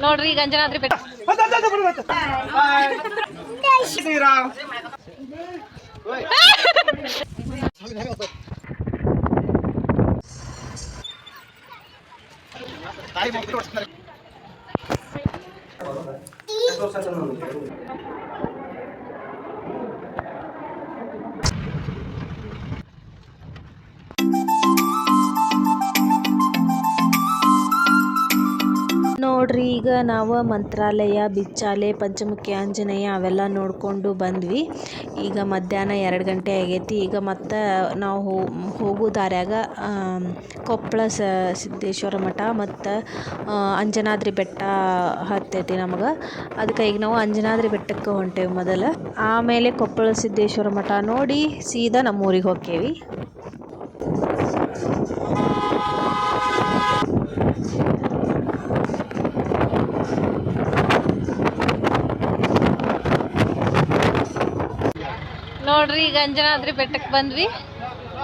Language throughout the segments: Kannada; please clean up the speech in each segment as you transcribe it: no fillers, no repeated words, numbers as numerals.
ನೋಡ್ರಿ ಈಗ ಅಂಜನಾದ್ರಿ ಬೆಟ್ಟ ಶ್ರೀರಾಮ್ ತಾಯಿ ಮಕ್ಕಳು ಓಡಿಸ್ತಾರೆ. ನೋಡ್ರಿ ಈಗ ನಾವು ಮಂತ್ರಾಲಯ, ಬಿಚ್ಚಾಲೆ, ಪಂಚಮುಖಿ ಆಂಜನೇಯ ಅವೆಲ್ಲ ನೋಡಿಕೊಂಡು ಬಂದ್ವಿ. ಈಗ ಮಧ್ಯಾಹ್ನ 2 ಗಂಟೆ ಆಗೈತಿ. ಈಗ ಮತ್ತೆ ನಾವು ಹೋಗೋ ದಾರ್ಯಾಗ ಕೊಪ್ಪಳ ಸಿದ್ದೇಶ್ವರ ಮಠ ಮತ್ತು ಅಂಜನಾದ್ರಿ ಬೆಟ್ಟ ಹತ್ತೈತಿ ನಮಗೆ. ಅದಕ್ಕೆ ಈಗ ನಾವು ಅಂಜನಾದ್ರಿ ಬೆಟ್ಟಕ್ಕೆ ಹೊಂಟೇವಿ ಮೊದಲು. ಆಮೇಲೆ ಕೊಪ್ಪಳ ಸಿದ್ದೇಶ್ವರ ಮಠ ನೋಡಿ ಸೀದಾ ನಮ್ಮೂರಿಗೆ ಹೋಕ್ಕೇವಿ. ನೋಡ್ರಿ ಈಗ ಅಂಜನಾದ್ರಿ ಬೆಟ್ಟಕ್ಕೆ ಬಂದ್ವಿ.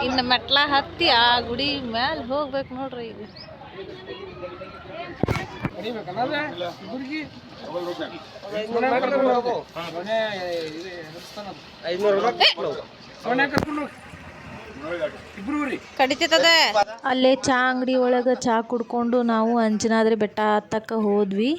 ಇನ್ನು ಮೆಟ್ಲ ಹತ್ತಿ ಆ ಗುಡಿ ಮ್ಯಾಲೆ ಹೋಗ್ಬೇಕು ನೋಡ್ರಿ. ಈಗ ಅಲ್ಲೇ ಚಾ ಅಂಗಡಿ ಒಳಗೆ ಚಾ ಕುಡ್ಕೊಂಡು ನಾವು ಅಂಜನಾದ್ರಿ ಬೆಟ್ಟ ಹತ್ತಕ್ಕ ಹೋದ್ವಿ.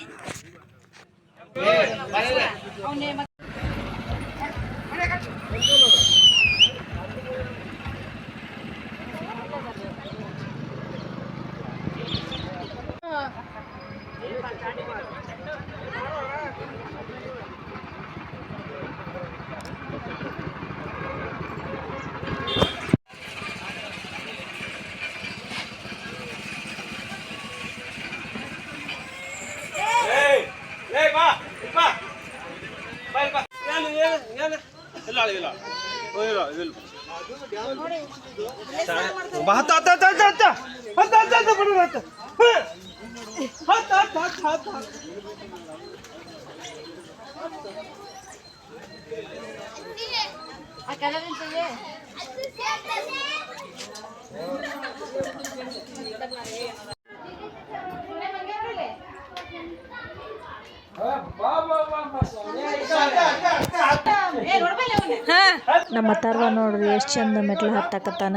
ನಮ್ಮ ಅಥರ್ವ ನೋಡ್ರಿ ಎಷ್ಟು ಚಂದ ಮೆಟ್ಲು ಹತ್ತಾಕತ್ತಾನ.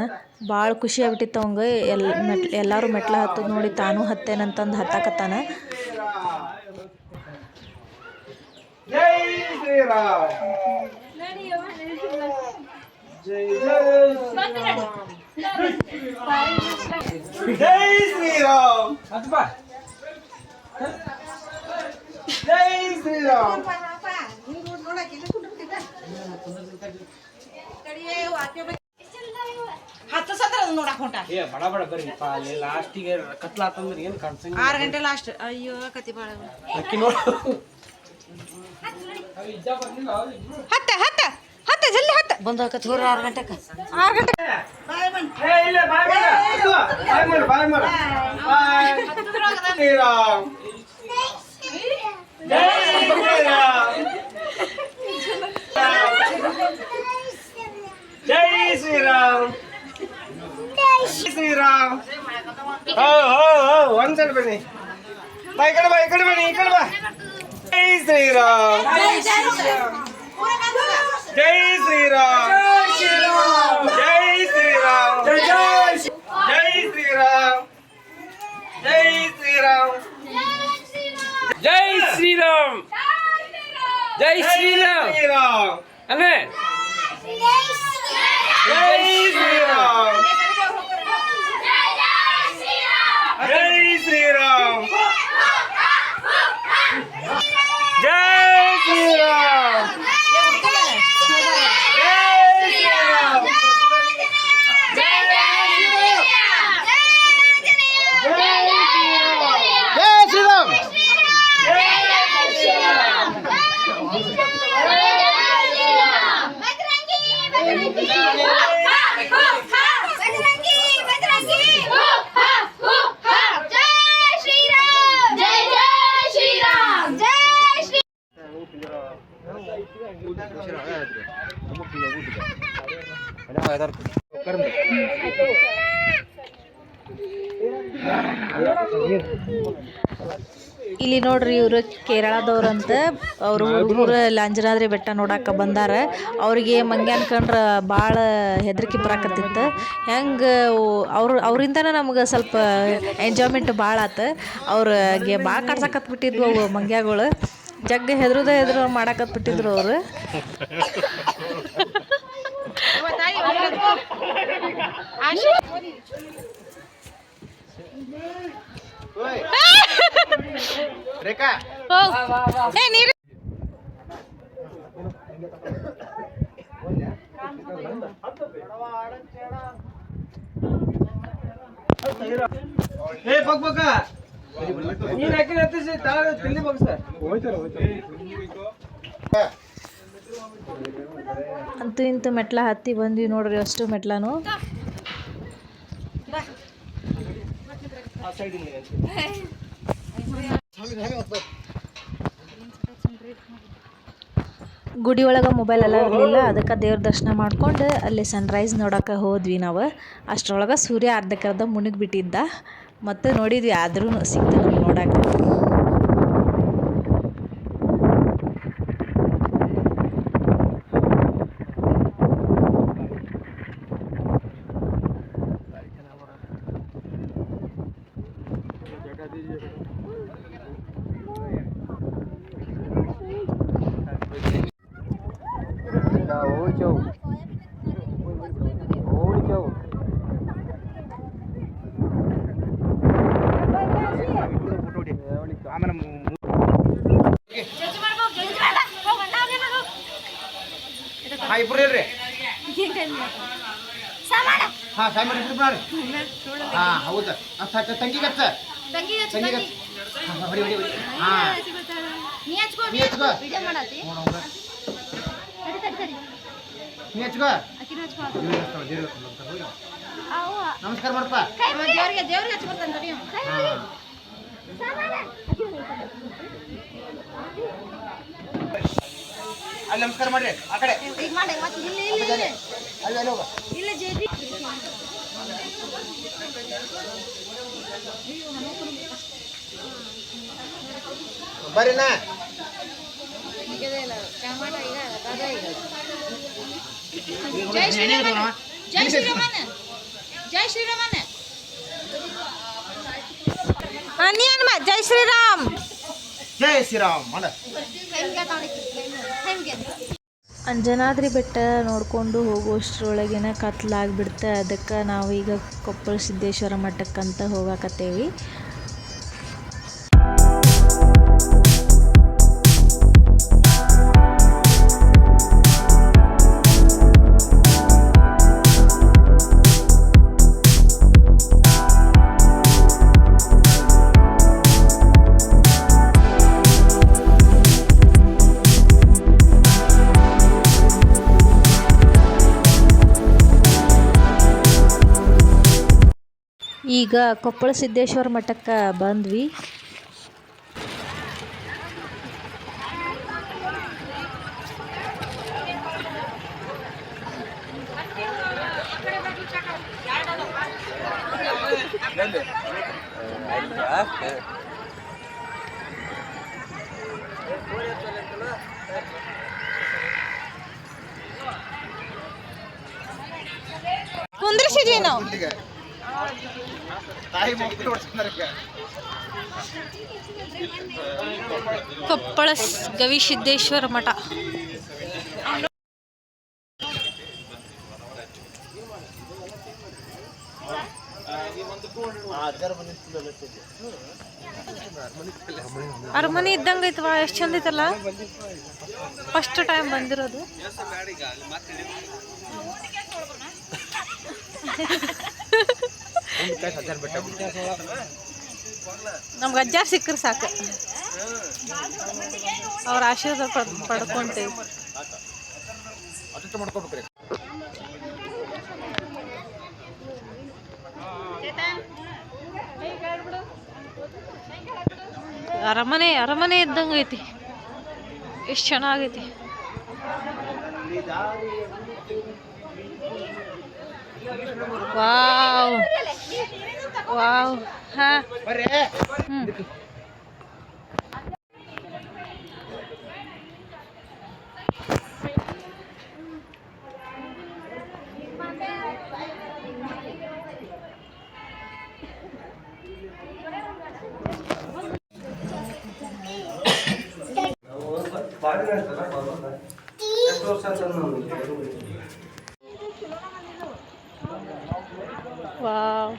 ಭಾಳ ಖುಷಿ ಆಗ್ಬಿಟ್ಟಿತ್ತು ಅವಂಗ. ಎಲ್ಲರೂ ಮೆಟ್ಲು ಹತ್ತೋದು ನೋಡಿ ತಾನೂ ಹತ್ತೇನಂತಂದು ಹತ್ತಾಕತ್ತಾನ. ಜೈ ಶ್ರೀರಾಮ್ ಜೈ ಶ್ರೀರಾಮ್ ಜೈ ಶ್ರೀರಾಮ್. ಹತ್ತು ಸತ್ರ ನೋಡಕ್ ಹೊಂಟ ಬಡ ಬಡ ಬರ್ರಿ ಲಾಸ್ಟಿಗೆ ಕತ್ಲಾತಂದ್ರೆ ಏನು ಕಾಣಿಸಂಗ 6 ಗಂಟೆ ಲಾಸ್ಟ್. ಅಯ್ಯೋ ಕತಿ ಬಾಳ ಅಕ್ಕಿ ನೋಡು. ಹತ್ತ ಹತ್ತ ಹತ್ತ ಜಲ್ದಿ ಹತ್ತ ಬಂದ ಕತ್ ಹೋರ 6 ಗಂಟೆಕ 6 ಗಂಟೆ ಬಾಯ್ ಬನ್ ಏ ಇಲ್ಲ ಬಾಯ್ ಮಾಡು ಬಾಯ್ ಮಾಡು ಬಾಯ್ ಶ್ರೀರಾಮ್ ಜೈ ಶ್ರೀರಾಮ್ ಜೈ ಶ್ರೀರಾಮ್ ಜೈ ಶ್ರೀರಾಮ್. ಒಂದ್ಸಲ ಬನ್ನಿ ಬಾ, ಈ ಕಡೆ ಬಾ, ಈ ಕಡೆ ಬನ್ನಿ, ಈ ಕಡೆ ಬಾ. ಜೈ ಶ್ರೀರಾಮ್ ಜೈ ಶ್ರೀರಾಮ್ ಜೈ ಶ್ರೀರಾಮ್ ಜೈ ಶ್ರೀರಾಮ್ ಜೈ ಶ್ರೀರಾಮ್ ಜೈ ಶ್ರೀರಾಮ್ ಜೈ ಶ್ರೀರಾಮ್ ಜೈ ಶ್ರೀರಾಮ್ ಅಲ್ಲೇ ಜೈ ಶ್ರೀರಾಮ್ ಜೈ ಶ್ರೀರಾಮ್ ಜೈ ಶ್ರೀರಾಮ್ ಇಲ್ಲಿ ನೋಡ್ರಿ ಇವರು ಕೇರಳದವ್ರಂತ ಅವ್ರ ಹುಡುಗರು ಅಂಜನಾದ್ರಿ ಬೆಟ್ಟ ನೋಡಕ್ಕೆ ಬಂದಾರ. ಅವ್ರಿಗೆ ಮಂಗ್ಯಾನ್ ಕಂಡ್ರೆ ಭಾಳ ಹೆದರಿಕೆ ಬರಾಕತ್ತಿತ್ತು. ಹೆಂಗೆ ಅವರಿಂದನೇ ನಮ್ಗೆ ಸ್ವಲ್ಪ ಎಂಜಾಯ್ಮೆಂಟ್ ಭಾಳ ಆತು. ಅವ್ರಿಗೆ ಭಾಳ ಕಾಡ್ಸಕತ್ಬಿಟ್ಟಿದ್ವು ಅವು ಮಂಗ್ಯಾಗಳು. ಜಗ್ಗ ಹೆದ್ರು ಮಾಡಾಕತ್ಬಿಟ್ಟಿದ್ರು ಅವರು. ರೇಖಾ ನೀನ್ ಹಾಕಿದ್ರೆ ತಿಂಡಿ ಬಗ್ಸ ಅಂತೂ ಇಂತೂ ಮೆಟ್ಲ ಹತ್ತಿ ಬಂದ್ವಿ ನೋಡ್ರಿ, ಅಷ್ಟು ಮೆಟ್ಲಾನು. ಗುಡಿ ಒಳಗೆ ಮೊಬೈಲ್ ಎಲ್ಲ ಇರಲಿಲ್ಲ, ಅದಕ್ಕೆ ದೇವ್ರ ದರ್ಶನ ಮಾಡ್ಕೊಂಡು ಅಲ್ಲಿ ಸನ್ರೈಸ್ ನೋಡೋಕೆ ಹೋದ್ವಿ ನಾವು. ಅಷ್ಟರೊಳಗೆ ಸೂರ್ಯ ಅರ್ಧಕ್ಕರ್ಧ ಮುಳುಗಿಬಿಟ್ಟಿದ್ದ. ಮತ್ತು ನೋಡಿದ್ವಿ, ಆದ್ರೂ ಸಿಕ್ತು ನಮ್ಗೆ ನೋಡೋಕೆ. ಇಬ್ರು ಇರ್ರಿ. ಹೌದಾ ತಂಗಿ ಕಚ್ಚ ಹೊಡಿ ಹೊಡಿ ಹೊಡಿ. ನೀ ಹಚ್ಕೋ ನಮಸ್ಕಾರ ಮಾಡಪ್ಪ. ಅಲ್ಲಿ ನಮಸ್ಕಾರ ಮಾಡ್ರಿ. ಆ ಕಡೆ ಬರ್ರಿನ. ಜೈ ಶ್ರೀರಾಮನ ಜೈ ಶ್ರೀರಾಮನ ಜೈ ಶ್ರೀರಾಮ್ ಜೈ ಶ್ರೀರಾಮ್ ಮಾಡ. ಅಂಜನಾದ್ರಿ ಬೆಟ್ಟ ನೋಡಿಕೊಂಡು ಹೋಗೋಷ್ಟ್ರೊಳಗಿನ ಕತ್ಲಾಗ್ಬಿಡ್ತೆ. ಅದಕ್ಕೆ ನಾವು ಈಗ ಕೊಪ್ಪಳ ಸಿದ್ದೇಶ್ವರ ಮಠಕ್ಕಂತ ಹೋಗಾಕತ್ತೇವಿ. ಈಗ ಕೊಪ್ಪಳ ಸಿದ್ದೇಶ್ವರ ಮಠಕ್ಕೆ ಬಂದ್ವಿ. ಕುಂದ್ರಿಸಿದ್ವಿ ನಾವು. ಕೊಪ್ಪಳ ಗವಿಸಿದ್ದೇಶ್ವರ ಮಠ. ಅರಮನೆ ಇದ್ದಂಗೆ ಐತವಾ, ಎಷ್ಟು ಚಂದ ಐತಲ್ಲ. ಫಸ್ಟ್ ಟೈಮ್ ಬಂದಿರೋದು. ನಮ್ಗೆ ಅಜ್ಜಾರ್ ಸಿಕ್ಕರೆ ಸಾಕು, ಅವ್ರ ಆಶೀರ್ವಾದ ಪಡ್ಕೊಂತೇವಿ. ಅರಮನೆ ಇದ್ದಂಗೆ ಐತಿ, ಎಷ್ಟು ಚೆನ್ನಾಗೈತಿ. Wow wow. ಹಾ ವಾವ್.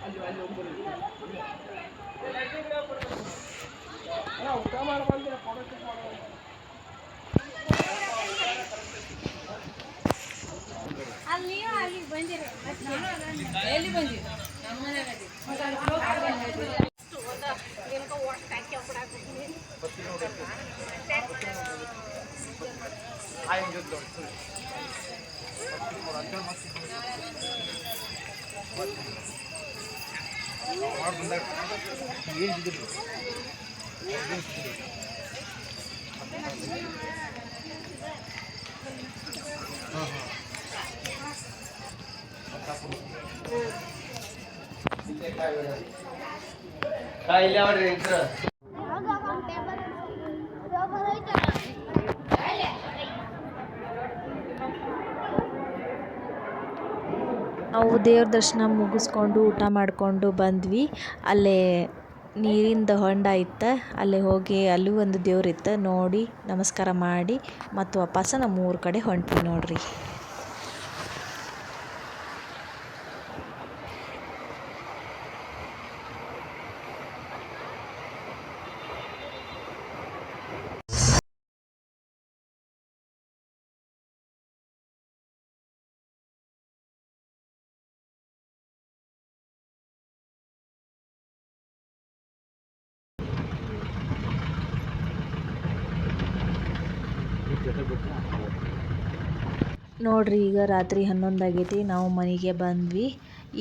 ನಾವು ದೇವ್ರ ದರ್ಶನ ಮುಗಿಸ್ಕೊಂಡು ಊಟ ಮಾಡಿಕೊಂಡು ಬಂದ್ವಿ. ಅಲ್ಲೇ ನೀರಿಂದು ಹೊಂಡ ಇತ್ತು, ಅಲ್ಲೇ ಹೋಗಿ ಅಲ್ಲೂ ಒಂದು ದೇವ್ರಿತ್ತು, ನೋಡಿ ನಮಸ್ಕಾರ ಮಾಡಿ ಮತ್ತು ವಾಪಸ್ ನಮ್ಮ ಊರ ಕಡೆ ಹೊಂಟ್ವಿ ನೋಡ್ರಿ. ನೋಡ್ರಿ ಈಗ ರಾತ್ರಿ 11 ಆಗೈತಿ, ನಾವು ಮನೆಗೆ ಬಂದ್ವಿ.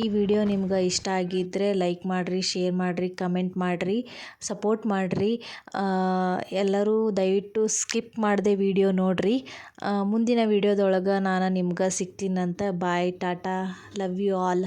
ಈ ವಿಡಿಯೋ ನಿಮ್ಗೆ ಇಷ್ಟ ಆಗಿದ್ದರೆ ಲೈಕ್ ಮಾಡಿರಿ, ಶೇರ್ ಮಾಡಿರಿ, ಕಮೆಂಟ್ ಮಾಡಿರಿ, ಸಪೋರ್ಟ್ ಮಾಡಿರಿ. ಎಲ್ಲರೂ ದಯವಿಟ್ಟು ಸ್ಕಿಪ್ ಮಾಡದೆ ವಿಡಿಯೋ ನೋಡಿರಿ. ಮುಂದಿನ ವಿಡಿಯೋದೊಳಗೆ ನಾನು ನಿಮ್ಗೆ ಸಿಗ್ತೀನಂತ. ಬಾಯ್, ಟಾಟಾ, ಲವ್ ಯು ಆಲ್.